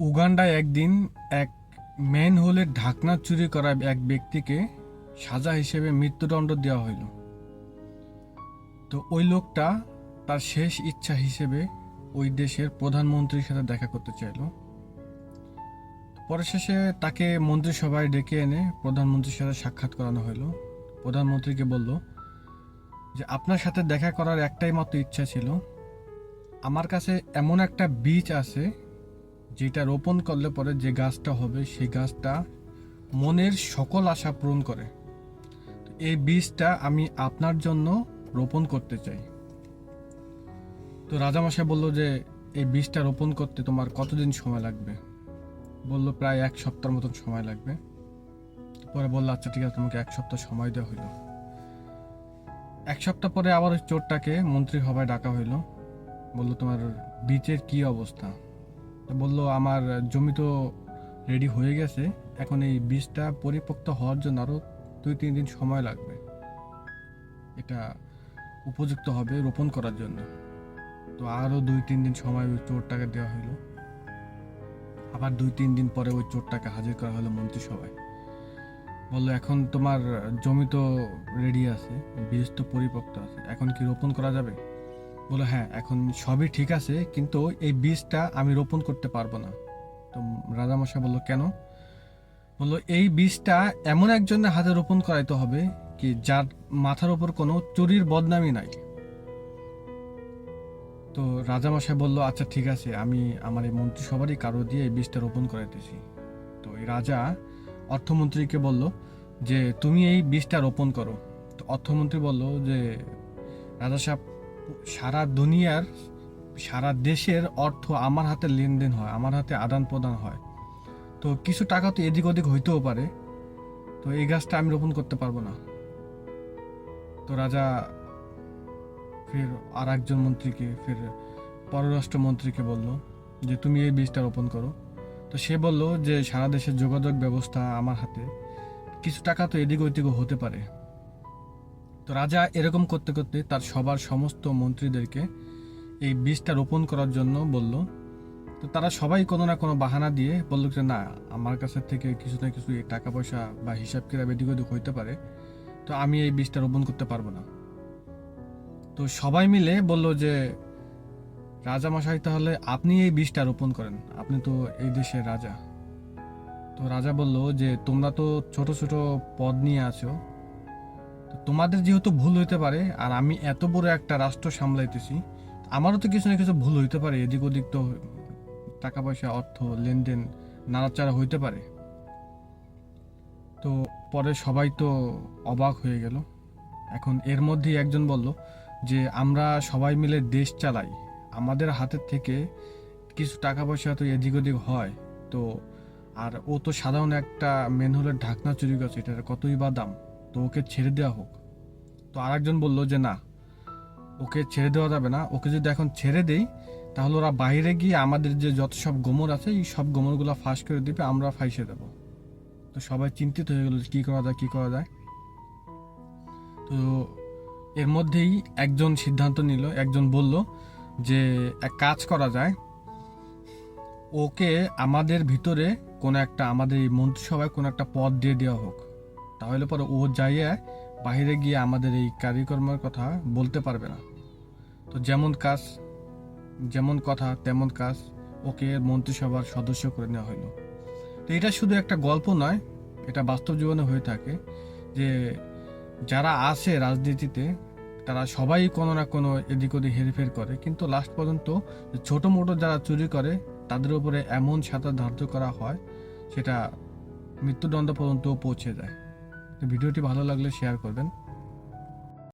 উগান্ডায় একদিন এক ম্যানহোলের ঢাকনা চুরি করা এক ব্যক্তিকে সাজা হিসেবে মৃত্যুদণ্ড দেওয়া হইল। তো ওই লোকটা তার শেষ ইচ্ছা হিসেবে ওই দেশের প্রধানমন্ত্রীর সাথে দেখা করতে চাইল। পরে শেষে তাকে মন্ত্রিসভায় ডেকে এনে প্রধানমন্ত্রীর সাথে সাক্ষাৎ করানো হলো। প্রধানমন্ত্রীকে বলল যে আপনার সাথে দেখা করার একটাই মাত্র ইচ্ছা ছিল, আমার কাছে এমন একটা বীজ আছে যেটা রোপণ করলে পরে যে গাছটা হবে সেই গাছটা মনের সকল আশা পূরণ করে। এই বীজটা আমি আপনার জন্য রোপণ করতে চাই। তো রাজামশাই বলল যে এই বীজটা রোপণ করতে তোমার কতদিন সময় লাগবে? বলল প্রায় 1 সপ্তাহের মতন সময় লাগবে। পরে বললো আচ্ছা ঠিক আছে, তোমাকে 1 সপ্তাহ সময় দেওয়া হইলো। 1 সপ্তাহ পরে আবার ওই চোরটাকে মন্ত্রী সভায় ডাকা হইলো। বললো তোমার বীজের কি অবস্থা? তো বললো আমার জমি তো রেডি হয়ে গেছে, এখন এই বীজটা পরিপক্ত হওয়ার জন্য আরো 2-3 দিন সময় লাগবে, এটা উপযুক্ত হবে রোপণ করার জন্য। তো আরো 2-3 দিন সময় ওই চোরটাকে দেওয়া হলো। আবার 2-3 দিন পরে ওই চোরটাকে হাজির করা হলো মন্ত্রিসভায়। বললো এখন তোমার জমি তো রেডি আছে, বীজ তো পরিপক্ত আছে, এখন কি রোপণ করা যাবে? বললো হ্যাঁ, এখন সবই ঠিক আছে, কিন্তু এই বীজটা আমি রোপণ করতে পারবো না। তো রাজামশাই বললো কেন? বললো এই বীজটা এমন একজনের হাতে রোপণ করাইতে হবে কি যার মাথার উপর কোনো চুরির বদনামি নাই। তো রাজামশাই বলল আচ্ছা ঠিক আছে, আমি আমার এই মন্ত্রিসভারই কারো দিয়ে এই বীজটা রোপণ করাইতেছি। তো এই রাজা অর্থমন্ত্রীকে বলল যে তুমি এই বীজটা রোপণ করো। তো অর্থমন্ত্রী বলল যে রাজা সাহেব, সারা দুনিয়ার সারা দেশের অর্থ আমার হাতে লেনদেন হয়, আমার হাতে আদান প্রদান হয়, তো কিছু টাকা তো এদিক ওদিক হইতেও পারে, তো এই গাছটা আমি রোপণ করতে পারবো না। তো রাজা ফের আর একজন মন্ত্রীকে, ফের পররাষ্ট্রমন্ত্রীকে বলল যে তুমি এই বীজটা রোপণ করো। তো সে বলল যে সারা দেশের যোগাযোগ ব্যবস্থা আমার হাতে, কিছু টাকা তো এদিক ওদিকও হতে পারে। তো রাজা এরকম করতে করতে তার সবার সমস্ত মন্ত্রীদেরকে এই বীজটা রোপণ করার জন্য বলল। তো তারা সবাই কোনো না কোনো বাহানা দিয়ে বলল যে না, আমার কাছে থেকে কিছু না কিছু টাকা পয়সা বা হিসাব কিতাব এদিক ওদিক হইতে পারে, তো আমি এই বীজটা রোপণ করতে পারবো না। তো সবাই মিলে বলল যে রাজামশাই তাহলে আপনি এই বীজটা রোপণ করেন, আপনি তো এই দেশের রাজা। তো রাজা বলল যে তোমরা তো ছোট ছোট পদ নিয়ে আছো, তো তোমাদের যেহেতু ভুল হইতে পারে, আর আমি এত বড় একটা রাষ্ট্র সামলাইতেছি, আমারও তো কিছু না কিছু ভুল হইতে পারে, এদিক ওদিক তো টাকা পয়সা অর্থ লেনদেন নাড়াচাড়া হইতে পারে। তো পরে সবাই তো অবাক হয়ে গেল। এখন এর মধ্যেই একজন বলল যে আমরা সবাই মিলে দেশ চালাই, আমাদের হাতের থেকে কিছু টাকা পয়সা তো এদিক ওদিক হয়, তো আর ও তো সাধারণ একটা ম্যানহোলের ঢাকনা চুরি করছে, এটার কতই বা দাম, তো ওকে ছেড়ে দেওয়া হোক। তো আরেকজন বলল যে না, ওকে ছেড়ে দেওয়া যাবে না, ওকে যদি এখন ছেড়ে দেই তাহলে ওরা বাইরে গিয়ে আমাদের যে যত সব গোমর আছে এই সব গোমরগুলো ফাঁস করে দিবে, আমরা ফাঁসে দেবো। তো সবাই চিন্তিত হয়ে গেল কি করা যায়, কি করা যায়। তো এর মধ্যেই একজন সিদ্ধান্ত নিল, একজন বলল যে এক কাজ করা যায়, ওকে আমাদের ভিতরে কোনো একটা, আমাদের এই মন্ত্রিসভায় কোনো একটা পদ দিয়ে দেওয়া হোক, তাহলে পরে ও যাইয়া বাইরে গিয়ে আমাদের এই কার্যক্রমের কথা বলতে পারবে না। তো যেমন কাজ যেমন কথা তেমন কাজ, ওকে মন্ত্রিসভার সদস্য করে নেওয়া হলো। তো এটা শুধু একটা গল্প নয়, এটা বাস্তব জীবনে হয়ে থাকে যে যারা আছে রাজনীতিতে তারা সবাই কোনো না কোনো এদিক ওদিক হেরফের করে, কিন্তু লাস্ট পর্যন্ত ছোট মোটো যারা চুরি করে তাদের উপরে এমন সাজা ধার্য করা হয় সেটা মৃত্যুদণ্ড পর্যন্ত পৌঁছে যায়। তো ভিডিওটি ভালো লাগলে শেয়ার করবেন।